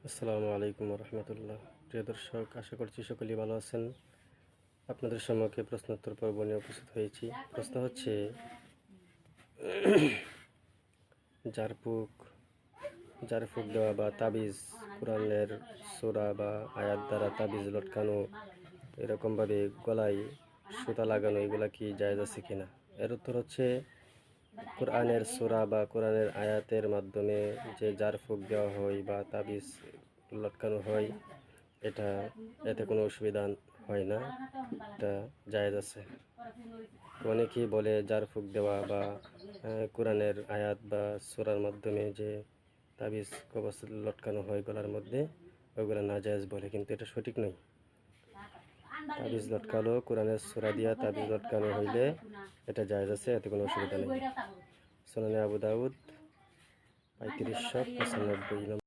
আসসালামু আলাইকুম রহমতুল্লাহ। প্রিয় দর্শক, আশা করছি সকলেই ভালো আছেন। আপনাদের সম্মুখে প্রশ্নোত্তর পর্ব নিয়ে উপস্থিত হয়েছি। প্রশ্ন হচ্ছে, ঝাড়ফুঁক দেওয়া বা তাবিজ, কোরআনের সূরা বা আয়াত দ্বারা তাবিজ লটকানো, এরকমভাবে গলায় সুতা লাগানো, এগুলা কি জায়েজ আছে কিনা? এর উত্তর হচ্ছে, কোরআনের সূরা বা কোরআনের আয়াতের মাধ্যমে যে ঝাড়ফুঁক দেওয়া হয় বা তাবিজ লটকানো হয়, এতে কোনো অসুবিধা হয় না, এটা জায়েজ আছে। অনেকেই বলে ঝাড়ফুঁক দেওয়া বা কোরআনের আয়াত বা সূরার মাধ্যমে যে তাবিজ কবচ লটকানো হয় গলার মধ্যে, ওইগুলো নাজায়েজ বলে, কিন্তু এটা সঠিক নয়। তাবিজ লটকালো, কোরআনের সূরা দিয়া তাবিজ লটকানো হইলে এটা জায়েজ আছে, এতে কোনো অসুবিধা নেই। সুনানে আবু দাউদ 3595 নম্বর।